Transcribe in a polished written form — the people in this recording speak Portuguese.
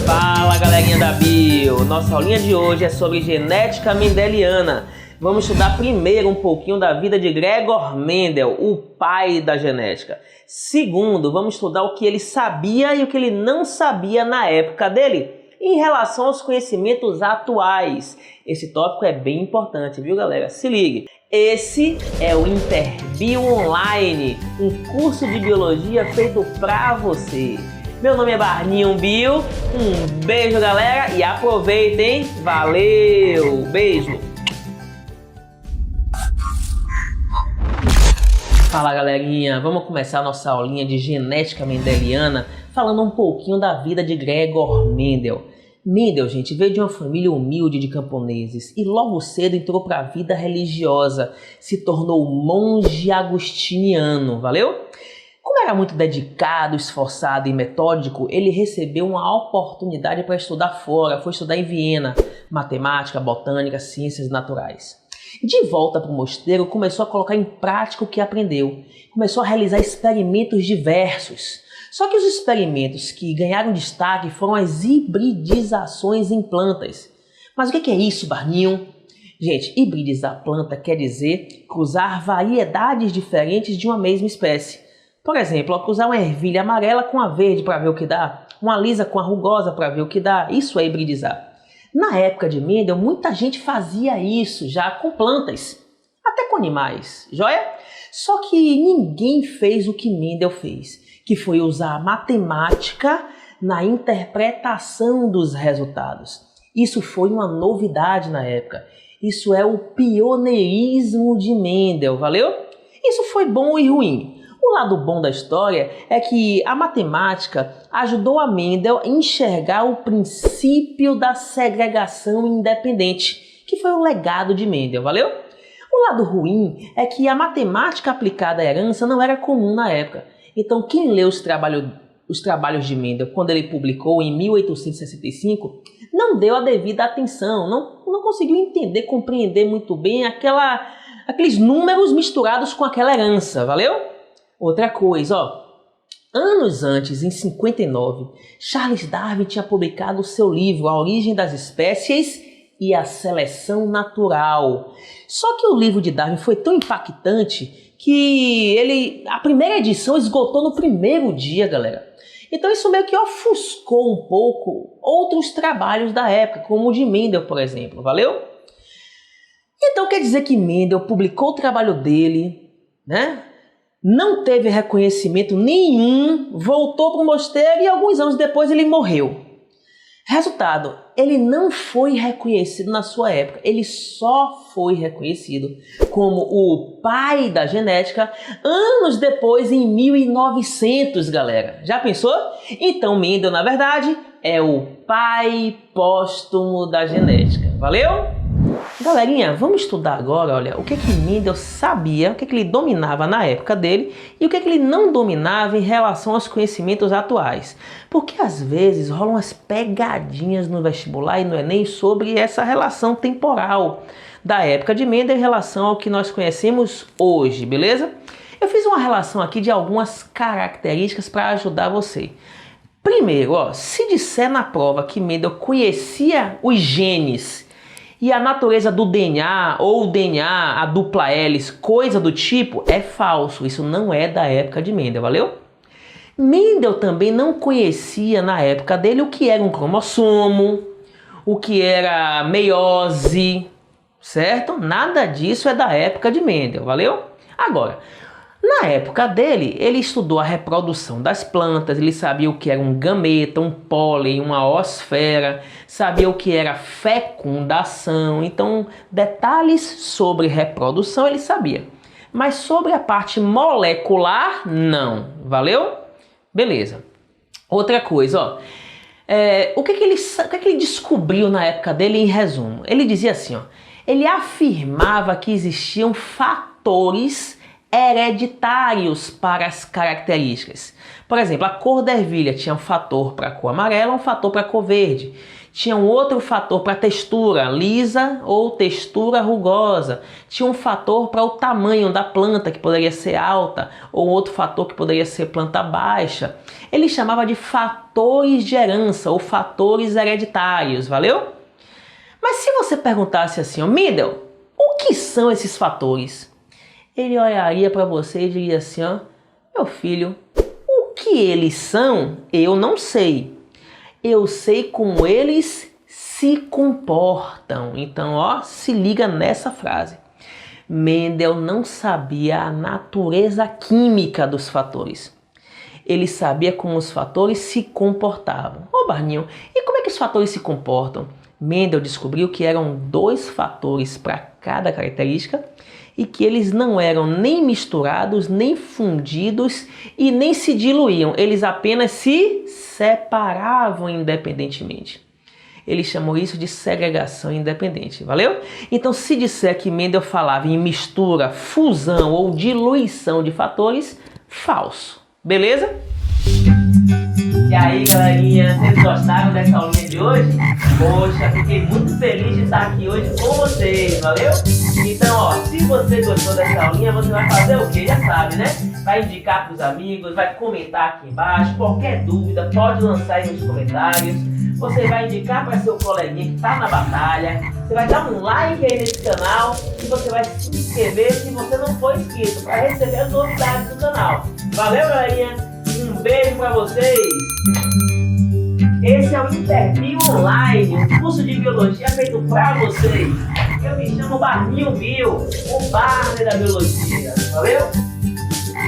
Fala galerinha da Bio, nossa aulinha de hoje é sobre genética mendeliana. Vamos estudar primeiro um pouquinho da vida de Gregor Mendel, o pai da genética. Segundo, vamos estudar o que ele sabia e o que ele não sabia na época dele, em relação aos conhecimentos atuais. Esse tópico é bem importante, viu galera? Se ligue. Esse é o Interbio Online, um curso de biologia feito pra você. Meu nome é Barninho Bio, um beijo galera e aproveitem, valeu, beijo! Fala galerinha, vamos começar nossa aulinha de genética mendeliana falando um pouquinho da vida de Gregor Mendel. Mendel, gente, veio de uma família humilde de camponeses e logo cedo entrou para a vida religiosa, se tornou monge agostiniano, valeu? Como era muito dedicado, esforçado e metódico, ele recebeu uma oportunidade para estudar fora, foi estudar em Viena, matemática, botânica, ciências naturais. De volta para o mosteiro, começou a colocar em prática o que aprendeu, começou a realizar experimentos diversos. Só que os experimentos que ganharam destaque foram as hibridizações em plantas. Mas o que é isso, Barninho? Gente, hibridizar planta quer dizer cruzar variedades diferentes de uma mesma espécie. Por exemplo, cruzar uma ervilha amarela com a verde para ver o que dá, uma lisa com a rugosa para ver o que dá, isso é hibridizar. Na época de Mendel, muita gente fazia isso já com plantas, até com animais, joia? Só que ninguém fez o que Mendel fez, que foi usar a matemática na interpretação dos resultados. Isso foi uma novidade na época. Isso é o pioneirismo de Mendel, valeu? Isso foi bom e ruim. O lado bom da história é que a matemática ajudou a Mendel a enxergar o princípio da segregação independente, que foi o legado de Mendel, valeu? O lado ruim é que a matemática aplicada à herança não era comum na época. Então quem leu os trabalhos de Mendel quando ele publicou em 1865 não deu a devida atenção, não conseguiu entender, compreender muito bem aqueles números misturados com aquela herança, valeu? Outra coisa, anos antes, em 59, Charles Darwin tinha publicado o seu livro A Origem das Espécies e a Seleção Natural. Só que o livro de Darwin foi tão impactante que a primeira edição esgotou no primeiro dia, galera. Então isso meio que ofuscou um pouco outros trabalhos da época, como o de Mendel, por exemplo, valeu? Então quer dizer que Mendel publicou o trabalho dele, né? Não teve reconhecimento nenhum, voltou para o mosteiro e alguns anos depois ele morreu. Resultado, ele não foi reconhecido na sua época, ele só foi reconhecido como o pai da genética anos depois, em 1900, galera. Já pensou? Então Mendel, na verdade, é o pai póstumo da genética. Valeu? Galerinha, vamos estudar agora, olha, o que Mendel sabia, o que ele dominava na época dele e o que ele não dominava em relação aos conhecimentos atuais. Porque às vezes rolam umas pegadinhas no vestibular e no Enem sobre essa relação temporal da época de Mendel em relação ao que nós conhecemos hoje, beleza? Eu fiz uma relação aqui de algumas características para ajudar você. Primeiro, se disser na prova que Mendel conhecia os genes e a natureza do DNA ou o DNA, a dupla hélice, coisa do tipo, é falso. Isso não é da época de Mendel, valeu? Mendel também não conhecia na época dele o que era um cromossomo, o que era meiose, certo? Nada disso é da época de Mendel, valeu? Agora, na época dele, ele estudou a reprodução das plantas, ele sabia o que era um gameta, um pólen, uma oosfera, sabia o que era fecundação, então detalhes sobre reprodução ele sabia. Mas sobre a parte molecular, não, valeu? Beleza. Outra coisa, o que ele descobriu na época dele em resumo? Ele dizia assim, ele afirmava que existiam fatores hereditários para as características. Por exemplo, a cor da ervilha tinha um fator para a cor amarela, um fator para a cor verde. Tinha um outro fator para textura, lisa ou textura rugosa. Tinha um fator para o tamanho da planta, que poderia ser alta, ou outro fator que poderia ser planta baixa. Ele chamava de fatores de herança ou fatores hereditários, valeu? Mas se você perguntasse assim, Mendel, o que são esses fatores? Ele olharia para você e diria assim, meu filho, o que eles são, eu não sei. Eu sei como eles se comportam. Então, se liga nessa frase. Mendel não sabia a natureza química dos fatores. Ele sabia como os fatores se comportavam. Barninho, e como é que os fatores se comportam? Mendel descobriu que eram 2 fatores para cada característica e que eles não eram nem misturados, nem fundidos e nem se diluíam. Eles apenas se separavam independentemente. Ele chamou isso de segregação independente, valeu? Então, se disser que Mendel falava em mistura, fusão ou diluição de fatores, falso. Beleza? E aí, galerinha, vocês gostaram dessa aulinha de hoje? Poxa, fiquei muito feliz de estar aqui hoje com vocês, valeu? Então, se você gostou dessa aulinha, você vai fazer o quê? Já sabe, né? Vai indicar para os amigos, vai comentar aqui embaixo. Qualquer dúvida, pode lançar aí nos comentários. Você vai indicar para seu coleguinha que está na batalha. Você vai dar um like aí nesse canal e você vai se inscrever se você não for inscrito, para receber as novidades do canal. Valeu, galerinha? Um beijo para vocês! Esse é o Interview Online, um curso de biologia feito para vocês. Eu me chamo Barninho Bio, o Barney da biologia. Valeu?